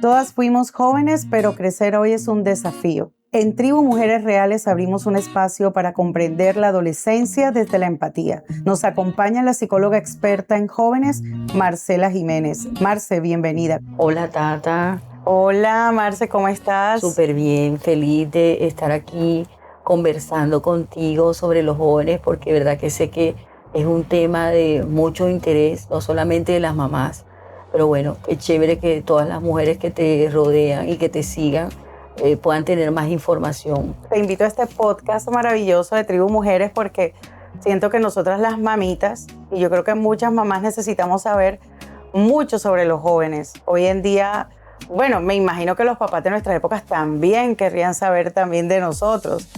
Todas fuimos jóvenes, pero crecer hoy es un desafío. En Tribu Mujeres Reales abrimos un espacio para comprender la adolescencia desde la empatía. Nos acompaña la psicóloga experta en jóvenes, Marcela Jiménez. Marce, bienvenida. Hola, Tata. Hola, Marce, ¿cómo estás? Súper bien, feliz de estar aquí conversando contigo sobre los jóvenes, porque verdad que sé que es un tema de mucho interés, no solamente de las mamás, pero bueno, es chévere que todas las mujeres que te rodean y que te sigan puedan tener más información. Te invito a este podcast maravilloso de Tribu Mujeres porque siento que nosotras las mamitas, y yo creo que muchas mamás necesitamos saber mucho sobre los jóvenes. Hoy en día, bueno, me imagino que los papás de nuestras épocas también querrían saber también de nosotros.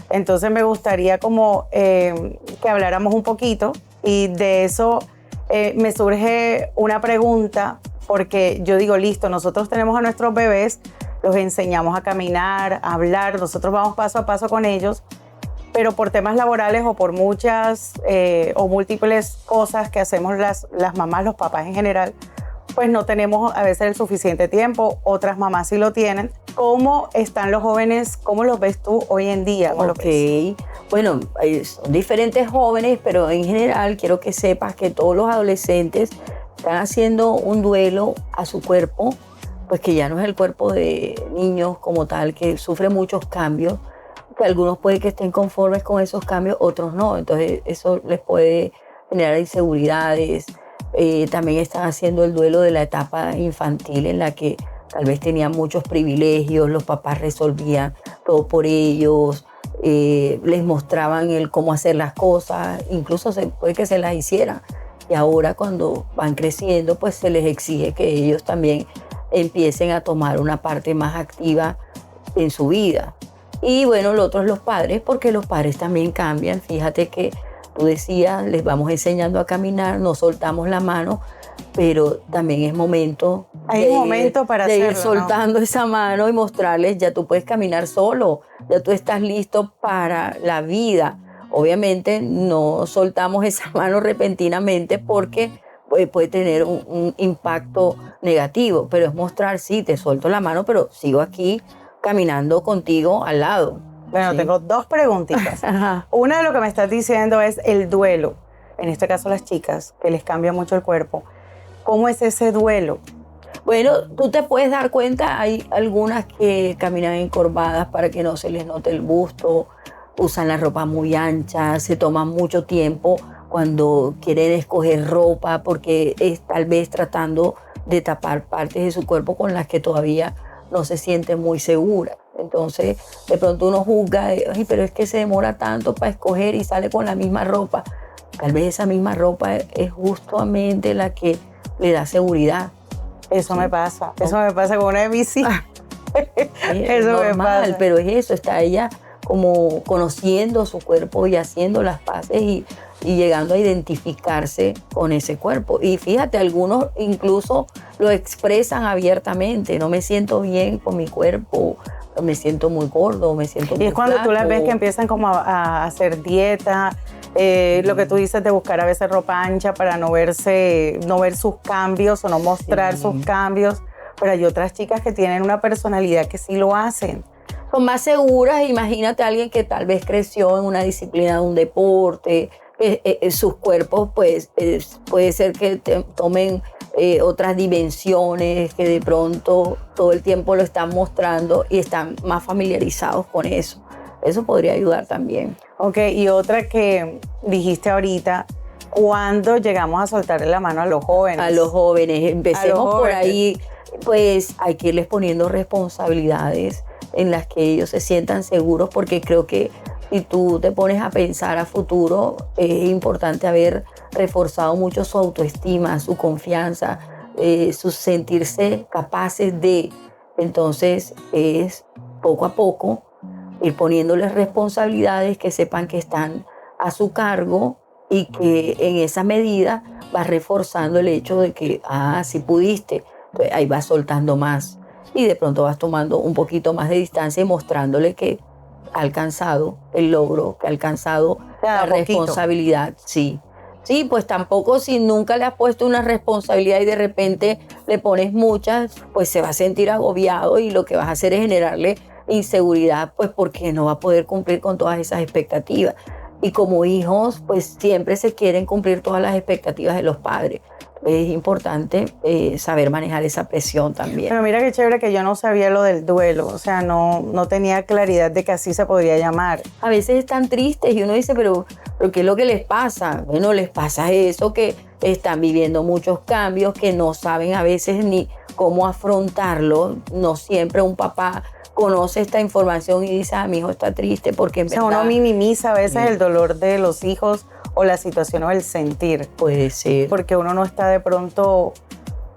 Entonces me gustaría como que habláramos un poquito y de eso me surge una pregunta porque yo digo, listo, nosotros tenemos a nuestros bebés, los enseñamos a caminar, a hablar, nosotros vamos paso a paso con ellos, pero por temas laborales o por muchas o múltiples cosas que hacemos las mamás, los papás en general, pues no tenemos a veces el suficiente tiempo, otras mamás sí lo tienen. ¿Cómo están los jóvenes? ¿Cómo los ves tú hoy en día? Ok, bueno, son diferentes jóvenes, pero en general quiero que sepas que todos los adolescentes están haciendo un duelo a su cuerpo, pues que ya no es el cuerpo de niños como tal, que sufre muchos cambios, que algunos puede que estén conformes con esos cambios, otros no, entonces eso les puede generar inseguridades. También están haciendo el duelo de la etapa infantil en la que tal vez tenían muchos privilegios, los papás resolvían todo por ellos, les mostraban el cómo hacer las cosas, incluso puede que se las hicieran. Y ahora cuando van creciendo, pues se les exige que ellos también empiecen a tomar una parte más activa en su vida. Y bueno, lo otro es los padres, porque los padres también cambian. Fíjate que tú decías, les vamos enseñando a caminar, no soltamos la mano, pero también es momento Hay un momento para de hacerlo, ir soltando esa mano y mostrarles, ya tú puedes caminar solo, ya tú estás listo para la vida. Obviamente no soltamos esa mano repentinamente porque puede tener un impacto negativo, pero es mostrar, sí, te suelto la mano, pero sigo aquí caminando contigo al lado. Bueno, ¿sí? Tengo dos preguntitas. Ajá. Una de lo que me estás diciendo es el duelo. En este caso las chicas, que les cambia mucho el cuerpo. ¿Cómo es ese duelo? Bueno, tú te puedes dar cuenta, hay algunas que caminan encorvadas para que no se les note el busto, usan la ropa muy ancha, se toman mucho tiempo cuando quieren escoger ropa porque es tal vez tratando de tapar partes de su cuerpo con las que todavía no se sienten muy seguras. Entonces, de pronto uno juzga, ay, pero es que se demora tanto para escoger y sale con la misma ropa. Tal vez esa misma ropa es justamente la que le da seguridad. Eso me pasa. Eso me pasa con una de mis hijas. Es normal, pero es eso, está ella como conociendo su cuerpo y haciendo las paces y llegando a identificarse con ese cuerpo. Y fíjate, algunos incluso lo expresan abiertamente, no me siento bien con mi cuerpo, me siento muy gordo, me siento muy Y es cuando flaco. tú las ves que empiezan como a hacer dieta, lo que tú dices de buscar a veces ropa ancha para no ver sus cambios o no mostrar sus cambios, pero hay otras chicas que tienen una personalidad que sí lo hacen. Son más seguras. Imagínate a alguien que tal vez creció en una disciplina de un deporte, sus cuerpos pues puede ser que tomen otras dimensiones, que de pronto todo el tiempo lo están mostrando y están más familiarizados con eso. Eso podría ayudar también. Ok, y otra que dijiste ahorita, ¿cuándo llegamos a soltarle la mano a los jóvenes? A los jóvenes, empecemos A los por jóvenes. ahí, pues hay que irles poniendo responsabilidades en las que ellos se sientan seguros, porque creo que si tú te pones a pensar a futuro, es importante haber reforzado mucho su autoestima, su confianza, su sentirse capaces de. Entonces es poco a poco ir poniéndoles responsabilidades que sepan que están a su cargo y que en esa medida vas reforzando el hecho de que, sí pudiste. Entonces ahí vas soltando más y de pronto vas tomando un poquito más de distancia y mostrándole que ha alcanzado el logro, que ha alcado la responsabilidad, sí. Sí, pues tampoco si nunca le has puesto una responsabilidad y de repente le pones muchas, pues se va a sentir agobiado y lo que vas a hacer es generarle inseguridad, pues porque no va a poder cumplir con todas esas expectativas. Y como hijos, pues siempre se quieren cumplir todas las expectativas de los padres. Es importante saber manejar esa presión también. Pero mira qué chévere que yo no sabía lo del duelo, o sea, no tenía claridad de que así se podría llamar. A veces están tristes y uno dice, pero ¿qué es lo que les pasa? Bueno, les pasa eso, que están viviendo muchos cambios, que no saben a veces ni cómo afrontarlo. No siempre un papá conoce esta información y dice, mi hijo está triste porque en verdad... O sea, uno minimiza a veces el dolor de los hijos o la situación o el sentir. Puede ser. Porque uno no está de pronto,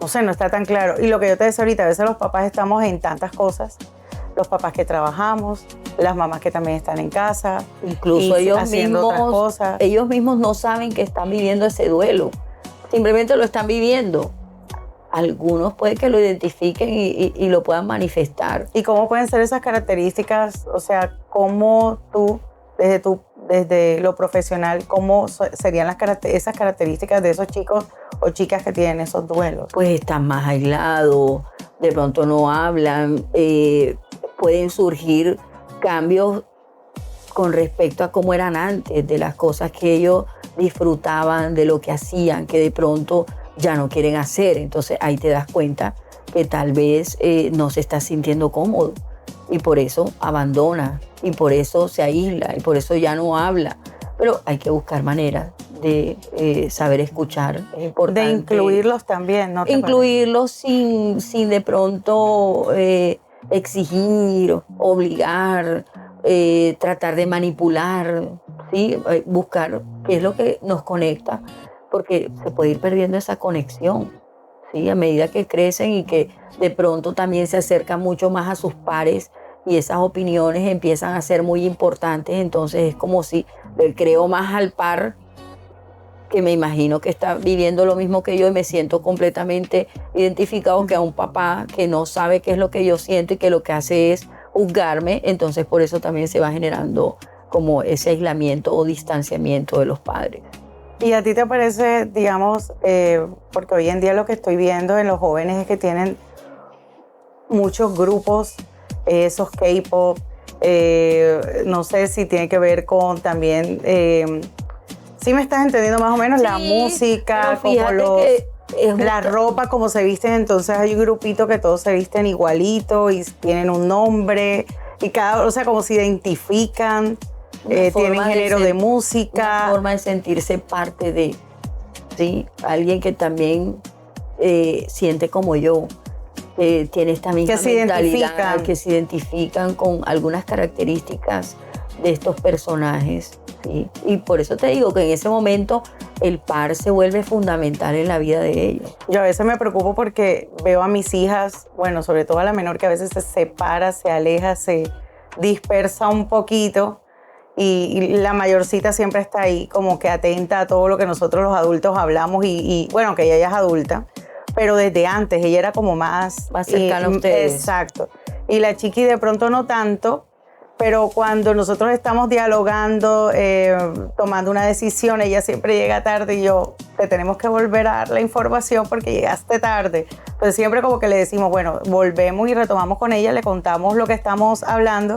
no sé, no está tan claro. Y lo que yo te decía ahorita, a veces los papás estamos en tantas cosas. Los papás que trabajamos, las mamás que también están en casa. Incluso ellos mismos no saben que están viviendo ese duelo. Simplemente lo están viviendo. Algunos puede que lo identifiquen y lo puedan manifestar. ¿Y cómo pueden ser esas características? O sea, ¿cómo tú, desde lo profesional, cómo serían esas características de esos chicos o chicas que tienen esos duelos? Pues están más aislados, de pronto no hablan, pueden surgir cambios con respecto a cómo eran antes, de las cosas que ellos disfrutaban, de lo que hacían, que de pronto ya no quieren hacer. Entonces ahí te das cuenta que tal vez no se está sintiendo cómodo y por eso abandona y por eso se aísla y por eso ya no habla. Pero hay que buscar maneras de saber escuchar. Es importante. De incluirlos también, ¿no? Incluirlos sin de pronto exigir, obligar, tratar de manipular, ¿sí? Buscar qué es lo que nos conecta, porque se puede ir perdiendo esa conexión, ¿sí? A medida que crecen y que de pronto también se acercan mucho más a sus pares y esas opiniones empiezan a ser muy importantes, entonces es como si le creo más al par, que me imagino que está viviendo lo mismo que yo y me siento completamente identificado, que a un papá que no sabe qué es lo que yo siento y que lo que hace es juzgarme. Entonces por eso también se va generando como ese aislamiento o distanciamiento de los padres. ¿Y a ti te parece, digamos, porque hoy en día lo que estoy viendo en los jóvenes es que tienen muchos grupos, esos K-pop, no sé si tiene que ver con también, sí me estás entendiendo más o menos, sí, la música, como la ropa, como se visten, entonces hay un grupito que todos se visten igualito y tienen un nombre y o sea, como se identifican. Tienen género de música. Una forma de sentirse parte de, ¿sí? Alguien que también siente como yo, tiene esta misma mentalidad, que se identifican con algunas características de estos personajes, ¿sí? Y por eso te digo que en ese momento el par se vuelve fundamental en la vida de ellos. Yo a veces me preocupo porque veo a mis hijas, bueno, sobre todo a la menor, que a veces se separa, se aleja, se dispersa un poquito. Y la mayorcita siempre está ahí como que atenta a todo lo que nosotros los adultos hablamos y bueno, que ella ya es adulta, pero desde antes ella era como más cercana a ustedes. Exacto. Y la chiqui de pronto no tanto, pero cuando nosotros estamos dialogando, tomando una decisión, ella siempre llega tarde y yo, te tenemos que volver a dar la información porque llegaste tarde. Entonces siempre como que le decimos, bueno, volvemos y retomamos con ella, le contamos lo que estamos hablando.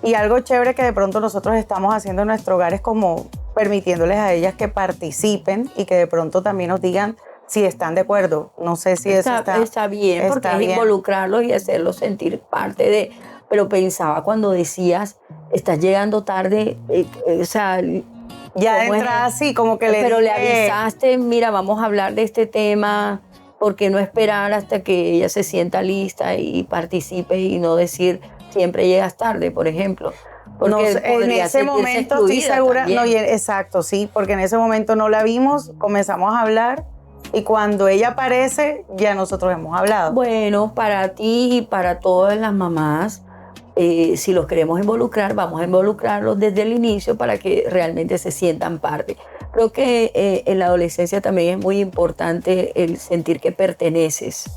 Y algo chévere que de pronto nosotros estamos haciendo en nuestro hogar es como permitiéndoles a ellas que participen y que de pronto también nos digan si están de acuerdo. No sé si eso está bien, porque es involucrarlos y hacerlos sentir parte de... Pero pensaba cuando decías, estás llegando tarde, o sea... Ya de entrada así, como que Pero le avisaste, mira, vamos a hablar de este tema, ¿por qué no esperar hasta que ella se sienta lista y participe y no decir... siempre llegas tarde, por ejemplo? Porque en ese momento estoy segura, exacto, sí, porque en ese momento no la vimos, comenzamos a hablar y cuando ella aparece ya nosotros hemos hablado. Bueno, para ti y para todas las mamás, si los queremos involucrar, vamos a involucrarlos desde el inicio para que realmente se sientan parte. Creo que en la adolescencia también es muy importante el sentir que perteneces,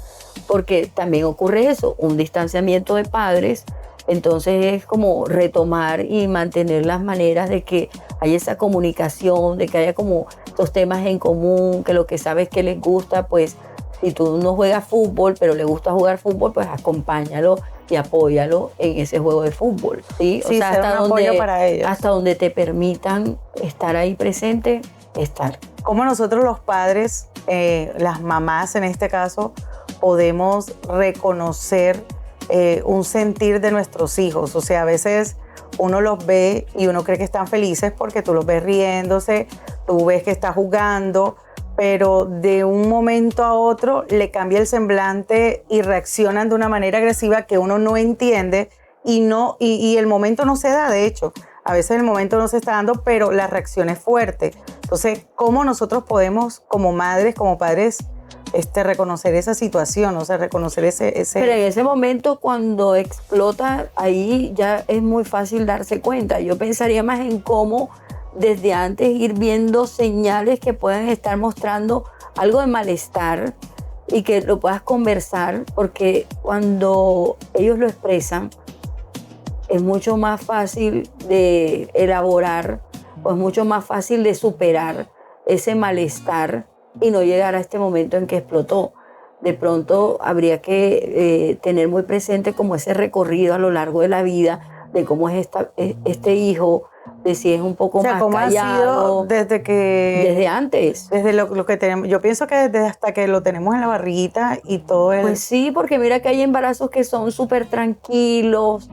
porque también ocurre eso, un distanciamiento de padres, Entonces es como retomar y mantener las maneras de que haya esa comunicación, de que haya como estos temas en común, que lo que sabes que les gusta, pues si tú no juegas fútbol, pero le gusta jugar fútbol, pues acompáñalo y apóyalo en ese juego de fútbol, ¿sí? Sí, ser un apoyo para ellos. Hasta donde te permitan estar ahí presente, estar. ¿Cómo nosotros los padres, las mamás en este caso, podemos reconocer un sentir de nuestros hijos? O sea, a veces uno los ve y uno cree que están felices porque tú los ves riéndose, tú ves que está jugando, pero de un momento a otro le cambia el semblante y reaccionan de una manera agresiva que uno no entiende y el momento no se da, de hecho. A veces el momento no se está dando, pero la reacción es fuerte. Entonces, ¿cómo nosotros podemos, como madres, como padres, reconocer esa situación? O sea, reconocer ese... Pero en ese momento, cuando explota, ahí ya es muy fácil darse cuenta. Yo pensaría más en cómo desde antes ir viendo señales que puedan estar mostrando algo de malestar y que lo puedas conversar, porque cuando ellos lo expresan es mucho más fácil de elaborar o es mucho más fácil de superar ese malestar y no llegar a este momento en que explotó. De pronto habría que tener muy presente como ese recorrido a lo largo de la vida de cómo es este hijo, de si es un poco más ¿cómo callado. Ha sido desde antes. Desde lo que tenemos. Yo pienso que desde hasta que lo tenemos en la barriguita y todo el... Pues sí, porque mira que hay embarazos que son súper tranquilos,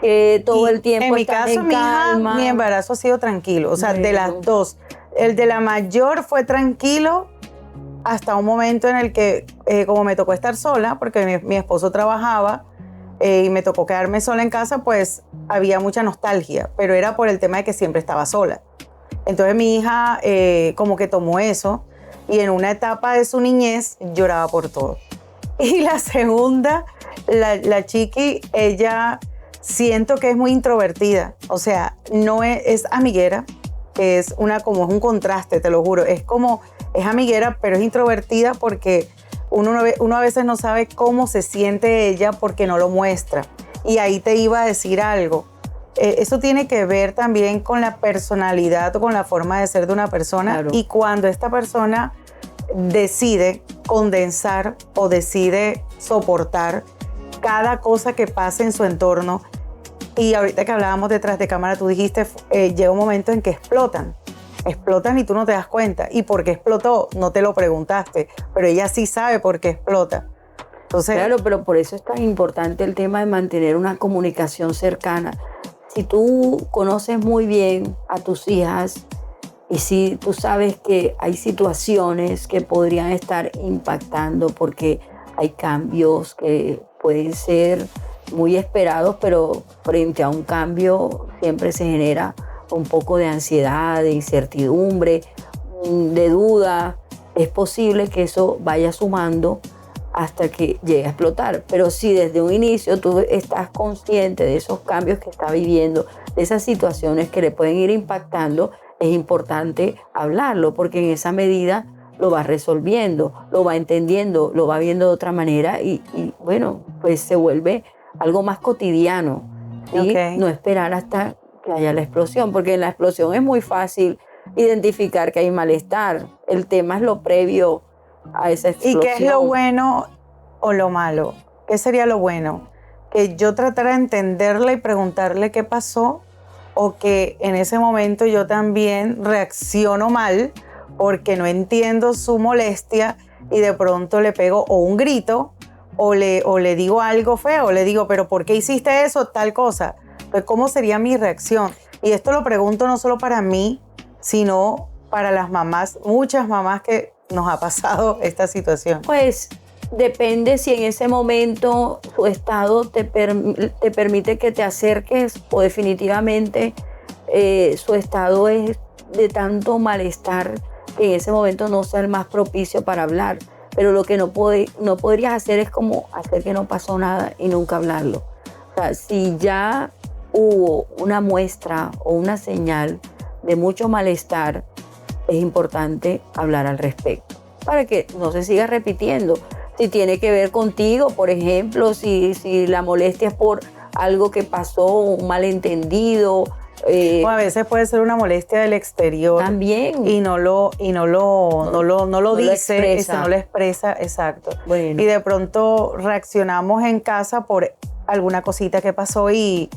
que todo el tiempo en mi caso, mi hija, mi embarazo ha sido tranquilo. O sea, de las dos. El de la mayor fue tranquilo hasta un momento en el que, como me tocó estar sola, porque mi esposo trabajaba, y me tocó quedarme sola en casa, pues había mucha nostalgia, pero era por el tema de que siempre estaba sola. Entonces mi hija como que tomó eso y en una etapa de su niñez lloraba por todo. Y la segunda, la chiqui, ella siento que es muy introvertida, o sea, no es amiguera, que es como es un contraste, te lo juro, es amiguera, pero es introvertida porque uno a veces no sabe cómo se siente ella porque no lo muestra. Y ahí te iba a decir algo. Eso tiene que ver también con la personalidad o con la forma de ser de una persona. Claro. Y cuando esta persona decide condensar o decide soportar cada cosa que pasa en su entorno, y ahorita que hablábamos detrás de cámara, tú dijiste, llega un momento en que explotan y tú no te das cuenta. ¿Y por qué explotó? No te lo preguntaste, pero ella sí sabe por qué explota. Entonces, claro, pero por eso es tan importante el tema de mantener una comunicación cercana. Si tú conoces muy bien a tus hijas y si tú sabes que hay situaciones que podrían estar impactando porque hay cambios que pueden ser muy esperados, pero frente a un cambio siempre se genera un poco de ansiedad, de incertidumbre, de duda. Es posible que eso vaya sumando hasta que llegue a explotar. Pero si desde un inicio tú estás consciente de esos cambios que está viviendo, de esas situaciones que le pueden ir impactando, es importante hablarlo, porque en esa medida lo va resolviendo, lo va entendiendo, lo va viendo de otra manera y bueno, pues se vuelve algo más cotidiano, ¿sí? Okay. No esperar hasta que haya la explosión, porque en la explosión es muy fácil identificar que hay malestar. El tema es lo previo a esa explosión. ¿Y qué es lo bueno o lo malo? ¿Qué sería lo bueno? Que yo tratara de entenderle y preguntarle qué pasó, o que en ese momento yo también reacciono mal porque no entiendo su molestia y de pronto le pego o un grito o le digo algo feo, le digo, pero ¿por qué hiciste eso? Tal cosa. Pues, ¿cómo sería mi reacción? Y esto lo pregunto no solo para mí, sino para las mamás, muchas mamás que nos ha pasado esta situación. Pues depende si en ese momento tu estado te permite que te acerques o definitivamente su estado es de tanto malestar que en ese momento no sea el más propicio para hablar. Pero lo que no podrías hacer es como hacer que no pasó nada y nunca hablarlo. O sea, si ya hubo una muestra o una señal de mucho malestar, es importante hablar al respecto para que no se siga repitiendo. Si tiene que ver contigo, por ejemplo, si la molestia es por algo que pasó, un malentendido. O a veces puede ser una molestia del exterior. También. Y no lo dice, expresa. no lo expresa, exacto. Bueno. Y de pronto reaccionamos en casa por alguna cosita que pasó y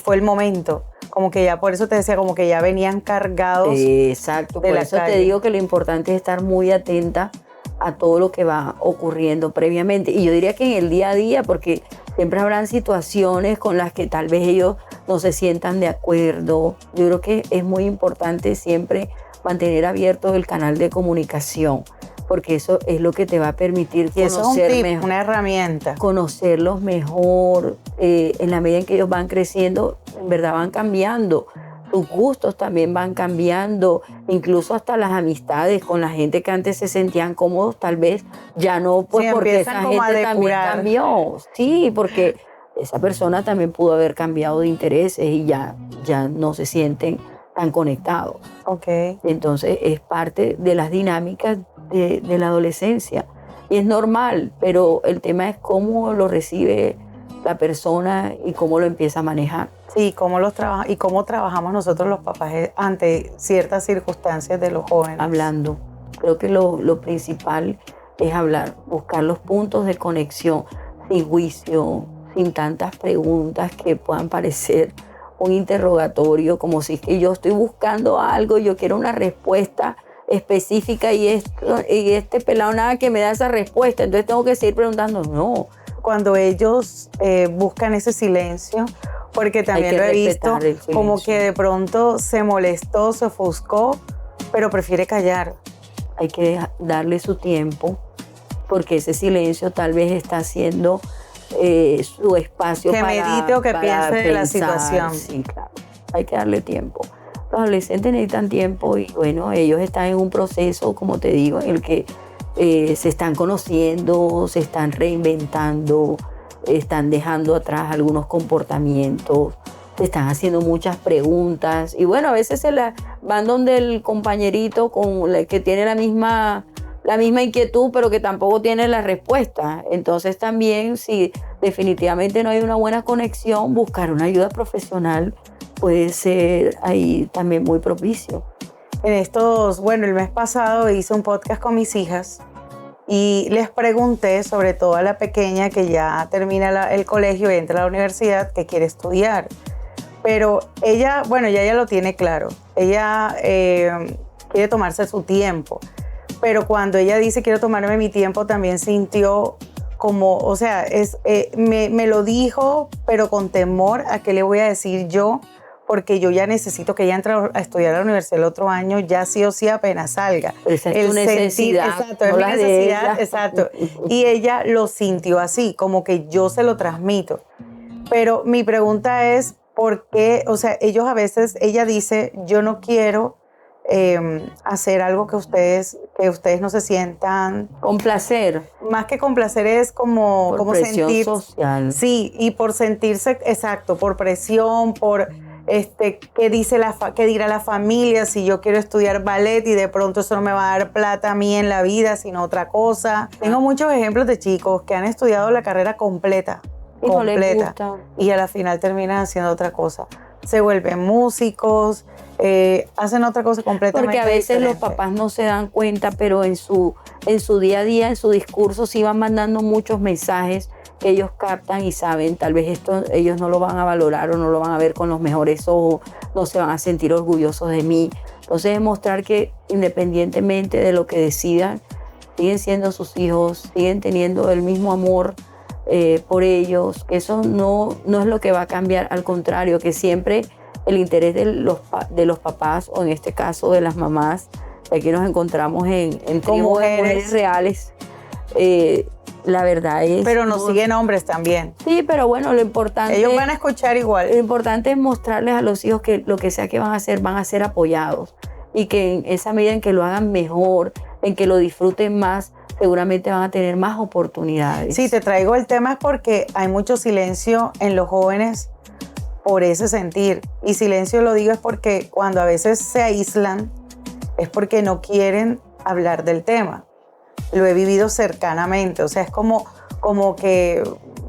fue el momento. Como que ya, por eso te decía, como que ya venían cargados. Exacto, de por la eso calle. te digo que lo importante es estar muy atenta a todo lo que va ocurriendo previamente. Y yo diría que en el día a día, porque siempre habrán situaciones con las que tal vez ellos no se sientan de acuerdo. Yo creo que es muy importante siempre mantener abierto el canal de comunicación, porque eso es lo que te va a permitir Y eso es un conocer tip, mejor, una herramienta. conocerlos mejor. En la medida en que ellos van creciendo, en verdad van cambiando. Tus gustos también van cambiando, incluso hasta las amistades con la gente que antes se sentían cómodos, tal vez ya no, pues Sí, porque empiezan esa como a gente también depurar. cambió. Sí, porque esa persona también pudo haber cambiado de intereses y ya no se sienten tan conectados. Ok. Entonces es parte de las dinámicas de la adolescencia. Y es normal, pero el tema es cómo lo recibe la persona y cómo lo empieza a manejar. Sí, cómo trabajamos nosotros los papás ante ciertas circunstancias de los jóvenes. Hablando. Creo que lo principal es hablar, buscar los puntos de conexión sin juicio, sin tantas preguntas que puedan parecer un interrogatorio, como si es que yo estoy buscando algo, yo quiero una respuesta específica y este pelado nada que me da esa respuesta, entonces tengo que seguir preguntando. No. Cuando ellos buscan ese silencio, porque también lo he visto, como que de pronto se molestó, se ofuscó, pero prefiere callar. Hay que darle su tiempo, porque ese silencio tal vez está haciendo su espacio que medite o que piense de la pensar. situación. Sí, claro. Hay que darle tiempo. Los adolescentes necesitan tiempo y bueno, ellos están en un proceso, como te digo, en el que se están conociendo, se están reinventando, están dejando atrás algunos comportamientos, se están haciendo muchas preguntas y bueno, a veces van donde el compañerito que tiene la misma inquietud, pero que tampoco tiene la respuesta. Entonces también, si definitivamente no hay una buena conexión, buscar una ayuda profesional puede ser ahí también muy propicio. El mes pasado hice un podcast con mis hijas y les pregunté, sobre todo a la pequeña que ya termina el colegio y entra a la universidad, que quiere estudiar. Pero ella lo tiene claro. Ella quiere tomarse su tiempo. Pero cuando ella dice quiero tomarme mi tiempo, también sintió como, o sea, me lo dijo, pero con temor a qué le voy a decir yo, porque yo ya necesito que ella entre a estudiar a la universidad el otro año, ya sí o sí apenas salga. Esa es tu necesidad. Exacto, es mi necesidad, exacto. Y ella lo sintió así, como que yo se lo transmito. Pero mi pregunta es, ¿por qué? O sea, ella dice, yo no quiero hacer algo que ustedes no se sientan... Con placer. Más que con placer es como presión sentir... social. Sí, y por sentirse, exacto, por presión, por... ¿qué dirá la familia si yo quiero estudiar ballet y de pronto eso no me va a dar plata a mí en la vida, sino otra cosa? Tengo muchos ejemplos de chicos que han estudiado la carrera completa No les gusta. y a la final terminan haciendo otra cosa. Se vuelven músicos, hacen otra cosa completamente Porque a veces diferente. los papás no se dan cuenta, pero en su día a día, en su discurso, sí van mandando muchos mensajes que ellos captan y saben, tal vez esto ellos no lo van a valorar o no lo van a ver con los mejores ojos, no se van a sentir orgullosos de mí. Entonces, demostrar que independientemente de lo que decidan, siguen siendo sus hijos, siguen teniendo el mismo amor por ellos, que eso no es lo que va a cambiar, al contrario, que siempre el interés de los papás, o en este caso de las mamás, aquí nos encontramos en tribus de mujeres reales, la verdad es... Pero nos siguen hombres también. Sí, pero bueno, lo importante... Ellos van a escuchar igual. Lo importante es mostrarles a los hijos que lo que sea que van a ser apoyados, y que en esa medida en que lo hagan mejor, en que lo disfruten más, seguramente van a tener más oportunidades. Sí, te traigo el tema es porque hay mucho silencio en los jóvenes por ese sentir. Y silencio lo digo es porque cuando a veces se aíslan es porque no quieren hablar del tema. Lo he vivido cercanamente, o sea, es como que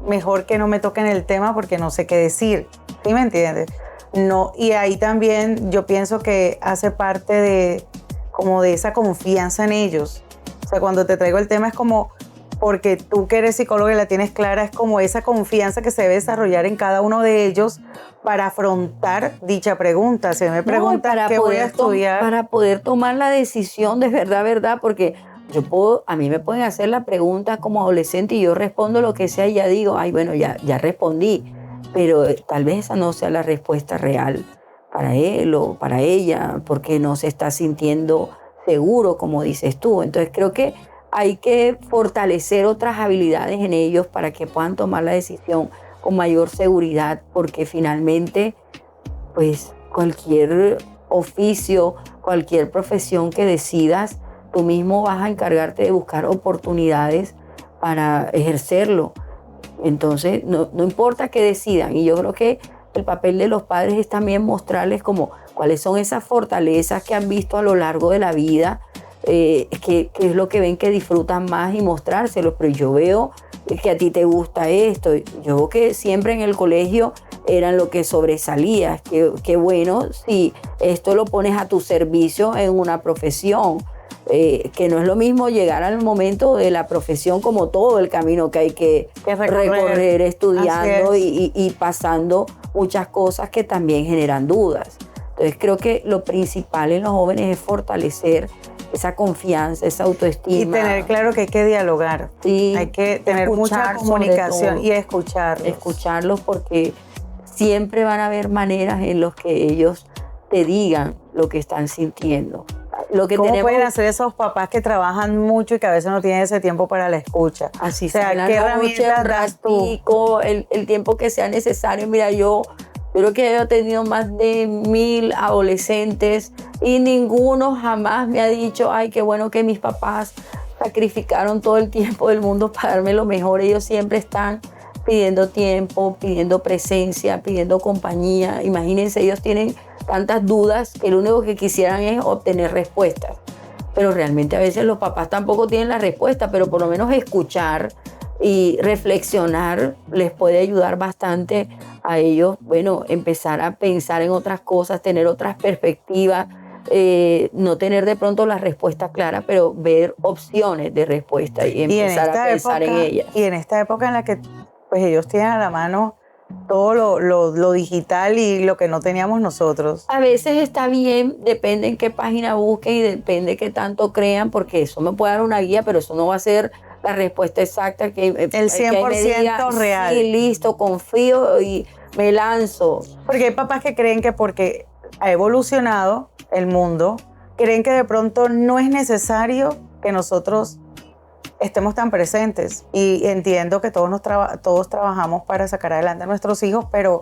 mejor que no me toquen el tema porque no sé qué decir. ¿Sí me entiendes? No, y ahí también yo pienso que hace parte de como de esa confianza en ellos. O sea, cuando te traigo el tema es como porque tú que eres psicóloga y la tienes clara, es como esa confianza que se debe desarrollar en cada uno de ellos para afrontar dicha pregunta. Si me preguntan qué voy a estudiar. Para poder tomar la decisión de verdad, porque a mí me pueden hacer la pregunta como adolescente y yo respondo lo que sea y ya digo, ay, bueno, ya respondí, pero tal vez esa no sea la respuesta real para él o para ella, porque no se está sintiendo seguro, como dices tú. Entonces creo que hay que fortalecer otras habilidades en ellos para que puedan tomar la decisión con mayor seguridad, porque finalmente, pues cualquier oficio, cualquier profesión que decidas, tú mismo vas a encargarte de buscar oportunidades para ejercerlo. Entonces, no importa qué decidan. Y yo creo que el papel de los padres es también mostrarles como cuáles son esas fortalezas que han visto a lo largo de la vida, que es lo que ven que disfrutan más y mostrárselos. Pero yo veo que a ti te gusta esto. Yo veo que siempre en el colegio eran lo que sobresalía. Qué bueno si esto lo pones a tu servicio en una profesión. Que no es lo mismo llegar al momento de la profesión como todo el camino que hay que recorrer estudiando y pasando muchas cosas que también generan dudas. Entonces creo que lo principal en los jóvenes es fortalecer esa confianza, esa autoestima. Y tener claro que hay que dialogar. Sí, hay que tener mucha comunicación y escucharlos. Escucharlos, porque siempre van a haber maneras en las que ellos te digan lo que están sintiendo. ¿Cómo pueden hacer esos papás que trabajan mucho y que a veces no tienen ese tiempo para la escucha? Así sea, ¿qué herramientas das tú? El tiempo que sea necesario. Mira, yo creo que he tenido más de 1000 adolescentes y ninguno jamás me ha dicho, ay, qué bueno que mis papás sacrificaron todo el tiempo del mundo para darme lo mejor. Ellos siempre están pidiendo tiempo, pidiendo presencia, pidiendo compañía. Imagínense, ellos tienen tantas dudas que lo único que quisieran es obtener respuestas. Pero realmente a veces los papás tampoco tienen la respuesta, pero por lo menos escuchar y reflexionar les puede ayudar bastante a ellos, bueno, empezar a pensar en otras cosas, tener otras perspectivas, no tener de pronto la respuesta clara, pero ver opciones de respuesta y empezar a pensar en ellas. Y en esta época en la que pues ellos tienen a la mano todo lo digital y lo que no teníamos nosotros. A veces está bien, depende en qué página busquen y depende qué tanto crean, porque eso me puede dar una guía, pero eso no va a ser la respuesta exacta que el 100% real. Sí, listo, confío y me lanzo. Porque hay papás que creen que porque ha evolucionado el mundo, creen que de pronto no es necesario que nosotros estemos tan presentes. Y entiendo que todos trabajamos para sacar adelante a nuestros hijos, pero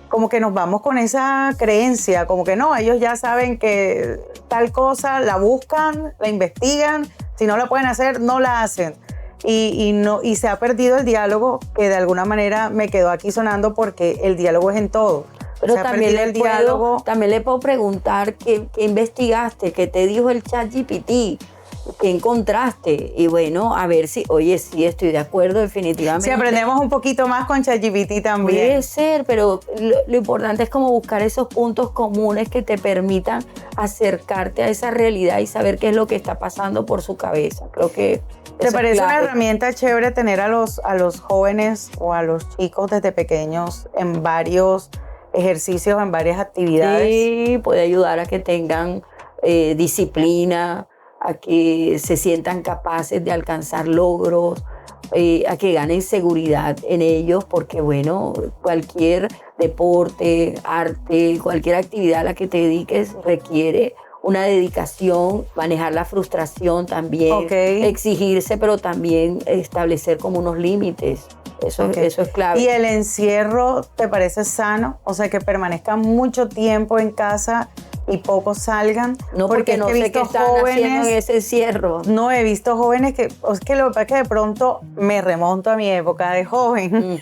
como que nos vamos con esa creencia, como que no, ellos ya saben que tal cosa la buscan, la investigan, si no la pueden hacer, no la hacen. Y se ha perdido el diálogo, que de alguna manera me quedó aquí sonando, porque el diálogo es en todo. Pero también le puedo preguntar qué investigaste, qué te dijo el ChatGPT, qué encontraste. Y bueno, a ver si, oye, sí, estoy de acuerdo definitivamente. Si aprendemos un poquito más con ChatGPT también. Puede ser, pero lo importante es como buscar esos puntos comunes que te permitan acercarte a esa realidad y saber qué es lo que está pasando por su cabeza. Creo que ¿te parece una herramienta chévere tener a los jóvenes o a los chicos desde pequeños en varios ejercicios, en varias actividades? Sí, puede ayudar a que tengan disciplina, a que se sientan capaces de alcanzar logros, a que ganen seguridad en ellos, porque bueno, cualquier deporte, arte, cualquier actividad a la que te dediques requiere una dedicación, manejar la frustración también, exigirse, pero también establecer como unos límites. Eso es clave. ¿Y el encierro te parece sano? O sea, que permanezcan mucho tiempo en casa y pocos salgan. No, porque no sé qué están haciendo en ese encierro. No, he visto jóvenes que, es que lo que pasa es que de pronto me remonto a mi época de joven.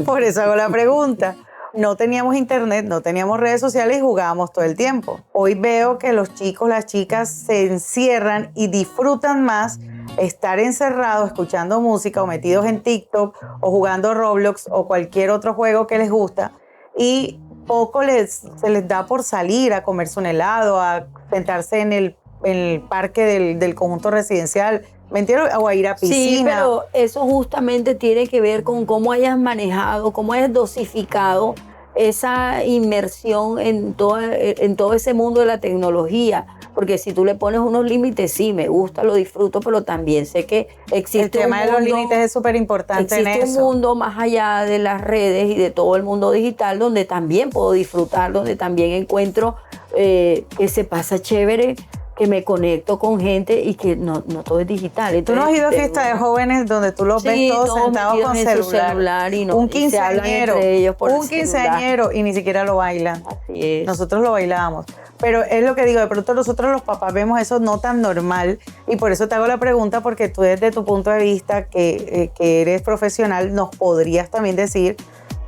Por eso hago la pregunta. No teníamos internet, no teníamos redes sociales y jugábamos todo el tiempo. Hoy veo que los chicos, las chicas se encierran y disfrutan más estar encerrados escuchando música o metidos en TikTok o jugando Roblox o cualquier otro juego que les gusta, y poco se les da por salir a comerse un helado, a sentarse en el parque del conjunto residencial, ¿me entiendes? O a ir a piscina. Sí, pero eso justamente tiene que ver con cómo hayas manejado, cómo hayas dosificado esa inmersión en todo ese mundo de la tecnología. Porque si tú le pones unos límites, sí, me gusta, lo disfruto, pero también sé que existe el tema de los límites es súper importante en eso. Existe un mundo más allá de las redes y de todo el mundo digital donde también puedo disfrutar, donde también encuentro que se pasa chévere, que me conecto con gente y que no todo es digital. Entonces, ¿tú no has ido a fiestas de jóvenes donde tú los ves todos sentados con celular y un quinceañero, un quinceañero y ni siquiera lo bailan? Así es. Nosotros lo bailábamos. Pero es lo que digo, de pronto nosotros los papás vemos eso no tan normal, y por eso te hago la pregunta, porque tú desde tu punto de vista, que eres profesional, nos podrías también decir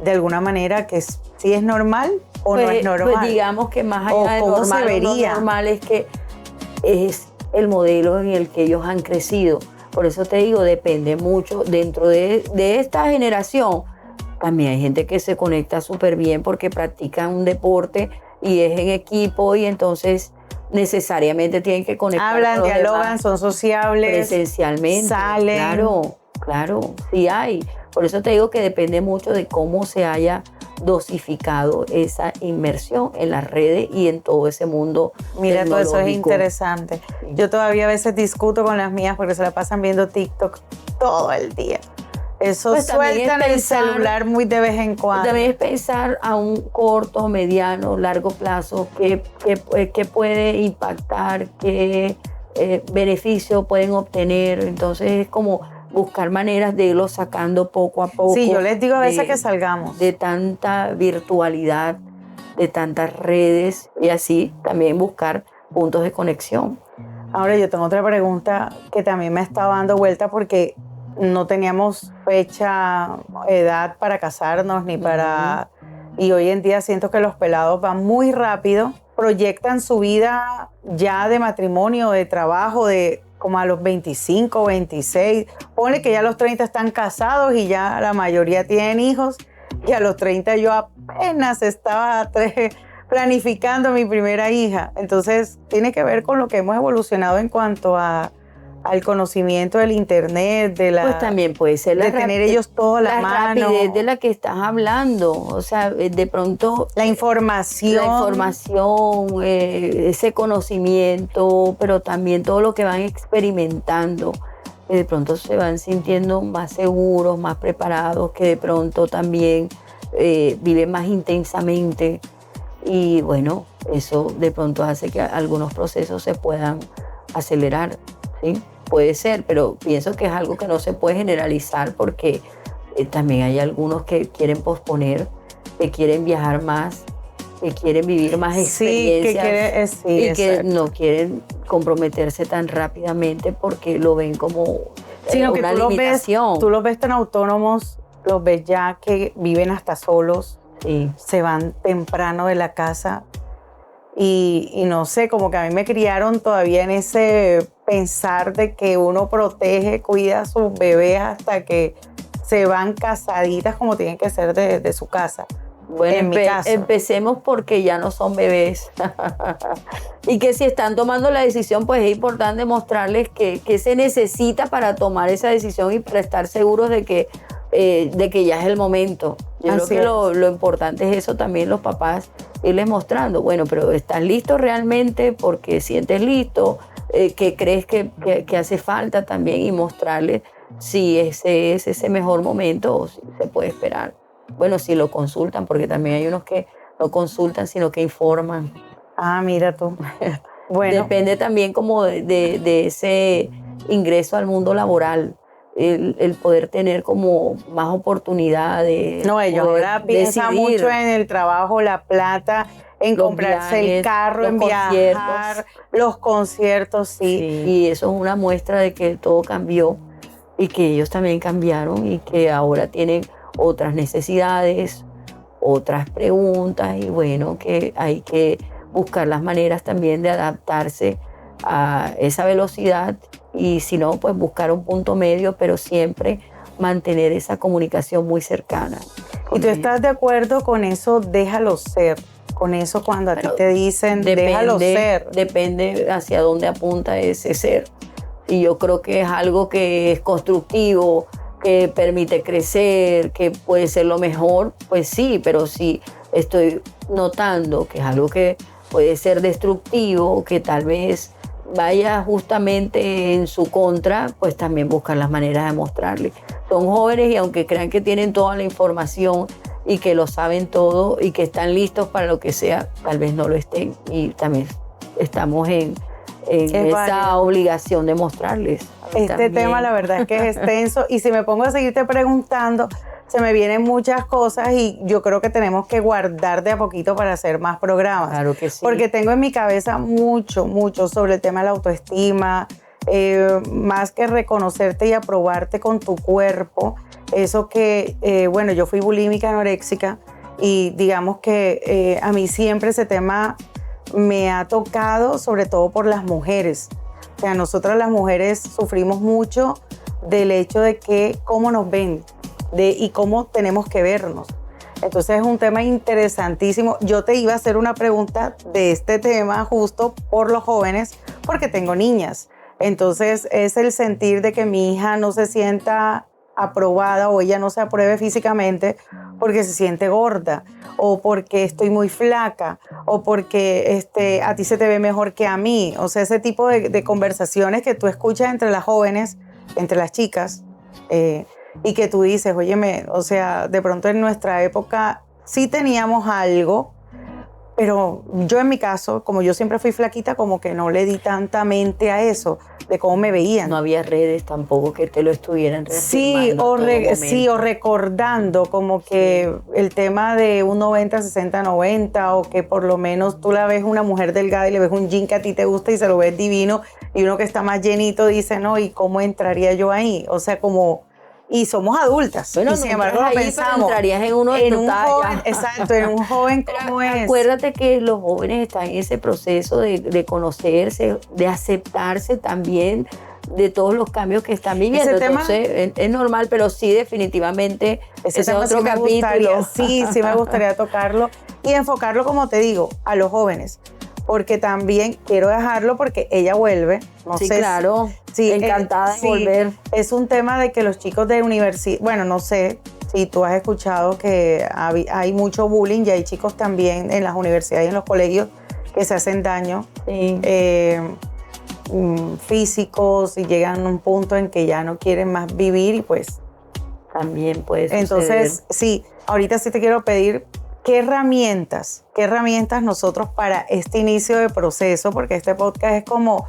de alguna manera que si es normal o no es normal. Pues digamos que más allá de cómo normal, se vería. No normal es que es el modelo en el que ellos han crecido. Por eso te digo, depende mucho. Dentro de esta generación, también hay gente que se conecta súper bien porque practican un deporte y es en equipo, y entonces necesariamente tienen que conectar. Hablan, dialogan, son sociables. Presencialmente. Salen. Claro, sí hay. Por eso te digo que depende mucho de cómo se haya dosificado esa inmersión en las redes y en todo ese mundo. Mira, todo eso es interesante. Sí. Yo todavía a veces discuto con las mías porque se la pasan viendo TikTok todo el día. Eso pues sueltan el celular muy de vez en cuando. También es pensar a un corto, mediano, largo plazo qué puede impactar, qué beneficio pueden obtener. Entonces es como buscar maneras de irlo sacando poco a poco. Sí, yo les digo a veces que salgamos. De tanta virtualidad, de tantas redes, y así también buscar puntos de conexión. Ahora yo tengo otra pregunta que también me estaba dando vuelta, porque no teníamos fecha, edad para casarnos ni para... Y hoy en día siento que los pelados van muy rápido, proyectan su vida ya de matrimonio, de trabajo, de como a los 25, 26. Ponle que ya a los 30 están casados y ya la mayoría tienen hijos. Y a los 30 yo apenas estaba planificando mi primera hija. Entonces tiene que ver con lo que hemos evolucionado en cuanto al conocimiento del internet, pues también puede ser de tener ellos todo a la mano. La rapidez de la que estás hablando, o sea, de pronto... La información, ese conocimiento, pero también todo lo que van experimentando, que de pronto se van sintiendo más seguros, más preparados, que de pronto también viven más intensamente, y bueno, eso de pronto hace que algunos procesos se puedan acelerar. ¿Sí? Puede ser, pero pienso que es algo que no se puede generalizar, porque también hay algunos que quieren posponer, que quieren viajar más, que quieren vivir más experiencias que no quieren comprometerse tan rápidamente porque lo ven como una limitación. Tú los ves tan autónomos, los ves ya que viven hasta solos, sí. Se van temprano de la casa. Y no sé, como que a mí me criaron todavía en ese pensar de que uno protege, cuida a sus bebés hasta que se van casaditas como tienen que ser de su casa. Bueno, en mi caso. Empecemos porque ya no son bebés. Y que si están tomando la decisión, pues es importante mostrarles que se necesita para tomar esa decisión y para estar seguros de que ya es el momento. Yo creo que lo importante es eso también, los papás, irles mostrando, bueno, pero ¿estás listo realmente? Porque sientes listo, ¿qué crees que hace falta también? Y mostrarles si ese es ese mejor momento o si se puede esperar. Bueno, si lo consultan, porque también hay unos que no consultan, sino que informan. Ah, mira tú. Bueno. Depende también como de ese ingreso al mundo laboral. El poder tener como más oportunidades. No, ellos ahora piensan mucho en el trabajo, la plata, en comprarse viajes, el carro, en viajar, los conciertos, sí. Y eso es una muestra de que todo cambió y que ellos también cambiaron y que ahora tienen otras necesidades, otras preguntas, y bueno, que hay que buscar las maneras también de adaptarse a esa velocidad y si no, pues buscar un punto medio, pero siempre mantener esa comunicación muy cercana. ¿Y tú estás de acuerdo con eso, déjalo ser? Con eso cuando a ti te dicen, déjalo ser. Depende hacia dónde apunta ese ser. Y yo creo que es algo que es constructivo, que permite crecer, que puede ser lo mejor, pues sí, pero si estoy notando que es algo que puede ser destructivo, que tal vez vaya justamente en su contra, pues también buscar las maneras de mostrarle. Son jóvenes y aunque crean que tienen toda la información y que lo saben todo y que están listos para lo que sea, tal vez no lo estén y también estamos en esa obligación de mostrarles. Este tema la verdad es que es extenso y si me pongo a seguirte preguntando, se me vienen muchas cosas y yo creo que tenemos que guardar de a poquito para hacer más programas. Claro que sí. Porque tengo en mi cabeza mucho sobre el tema de la autoestima, más que reconocerte y aprobarte con tu cuerpo. Eso que, bueno, yo fui bulímica, anoréxica y digamos que a mí siempre ese tema me ha tocado, sobre todo por las mujeres. O sea, nosotras las mujeres sufrimos mucho del hecho de que cómo nos ven y cómo tenemos que vernos. Entonces es un tema interesantísimo. Yo te iba a hacer una pregunta de este tema justo por los jóvenes, porque tengo niñas. Entonces es el sentir de que mi hija no se sienta aprobada o ella no se apruebe físicamente porque se siente gorda o porque estoy muy flaca o porque a ti se te ve mejor que a mí. O sea, ese tipo de conversaciones que tú escuchas entre las jóvenes, entre las chicas, y que tú dices, óyeme, o sea, de pronto en nuestra época sí teníamos algo, pero yo en mi caso, como yo siempre fui flaquita, como que no le di tanta mente a eso, de cómo me veían. No había redes tampoco que te lo estuvieran reafirmando. Sí, o recordando como que el tema de un 90, 60, 90, o que por lo menos tú la ves una mujer delgada y le ves un jean que a ti te gusta y se lo ves divino, y uno que está más llenito dice, no, ¿y cómo entraría yo ahí? O sea, como... Y somos adultas. Bueno, y sin embargo lo pensamos. Entrarías en uno de tu talla. Joven, exacto, en un joven como es. Acuérdate que los jóvenes están en ese proceso de conocerse, de aceptarse también de todos los cambios que están viviendo. Entonces, es normal, pero sí, definitivamente, ese es otro capítulo. Sí me gustaría tocarlo y enfocarlo, como te digo, a los jóvenes. Porque también quiero dejarlo porque ella vuelve. No sí, sé claro. Sí, encantada de volver. Es un tema de que los chicos de universidad, bueno, no sé si tú has escuchado que hay mucho bullying y hay chicos también en las universidades y en los colegios que se hacen daño físicos y llegan a un punto en que ya no quieren más vivir y pues... También puede suceder. Entonces, sí, ahorita sí te quiero pedir... ¿Qué herramientas nosotros para este inicio de proceso? Porque este podcast es como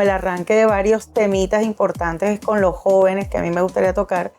el arranque de varios temitas importantes con los jóvenes que a mí me gustaría tocar.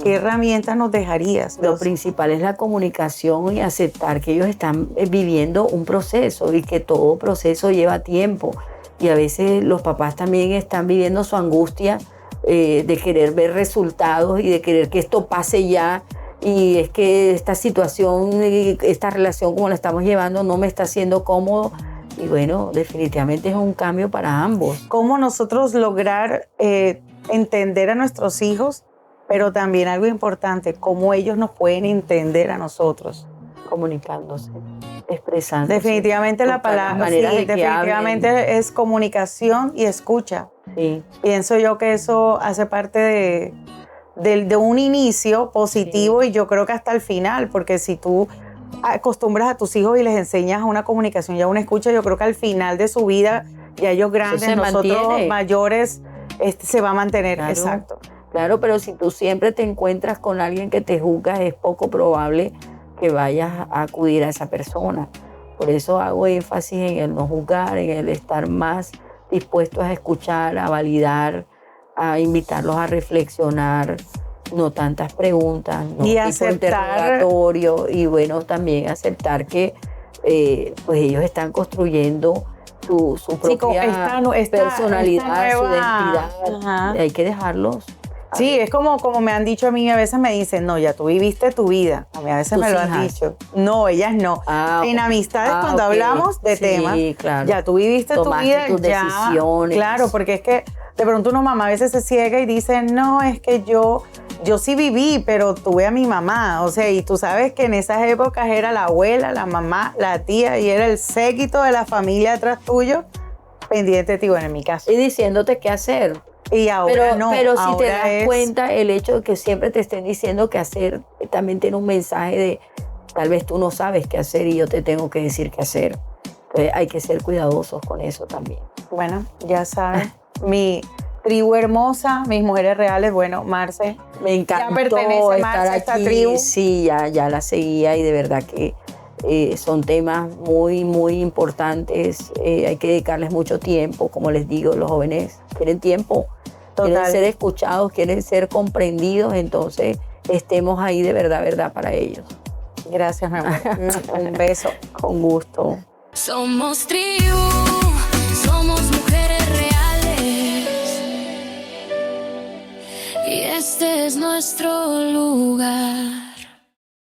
¿Qué herramientas nos dejarías? Lo principal es la comunicación y aceptar que ellos están viviendo un proceso y que todo proceso lleva tiempo. Y a veces los papás también están viviendo su angustia de querer ver resultados y de querer que esto pase ya. Y es que esta situación, esta relación como la estamos llevando no me está haciendo cómodo. Y bueno, definitivamente es un cambio para ambos. ¿Cómo nosotros lograr entender a nuestros hijos? Pero también algo importante, cómo ellos nos pueden entender a nosotros. Comunicándose, expresándose. Definitivamente la palabra, sí, definitivamente es comunicación y escucha. Sí. Pienso yo que eso hace parte de un inicio positivo y yo creo que hasta el final, porque si tú acostumbras a tus hijos y les enseñas a una comunicación y a una escucha, yo creo que al final de su vida, ya ellos grandes, nosotros mayores, se va a mantener. Claro, exacto. Claro, pero si tú siempre te encuentras con alguien que te juzga, es poco probable que vayas a acudir a esa persona. Por eso hago énfasis en el no juzgar, en el estar más dispuestos a escuchar, a validar, a invitarlos a reflexionar, no tantas preguntas, no y tipo aceptar, interrogatorio, y bueno, también aceptar que pues ellos están construyendo su propia personalidad, su identidad. Hay que dejarlos Sí, es como me han dicho a mí, a veces me dicen, no, ya tú viviste tu vida. A mí a veces me lo han hijas. dicho. No, ellas no. En amistades, cuando ok. hablamos de temas, claro. ya tú viviste tu Tomaste vida, tus ya. decisiones. Claro, porque es que de pronto una mamá a veces se ciega y dice, no, es que yo sí viví, pero tuve a mi mamá. O sea, y tú sabes que en esas épocas era la abuela, la mamá, la tía, y era el séquito de la familia atrás tuyo, pendiente de ti, bueno, en mi caso. Y diciéndote qué hacer. Y ahora no. Pero si te ahora das cuenta, el hecho de que siempre te estén diciendo qué hacer, también tiene un mensaje de, tal vez tú no sabes qué hacer y yo te tengo que decir qué hacer. Entonces hay que ser cuidadosos con eso también. Bueno, ya saben, mi tribu hermosa, mis mujeres reales, bueno, Marce. Me encantó ya pertenece Marce a esta aquí. tribu. Sí, ya la seguía y de verdad que son temas muy, muy importantes. Hay que dedicarles mucho tiempo. Como les digo, los jóvenes quieren tiempo, quieren ser escuchados, quieren ser comprendidos. Entonces, estemos ahí de verdad para ellos. Gracias, mi amor. Un beso. Con gusto. Somos tribu, somos mujeres reales y este es nuestro lugar.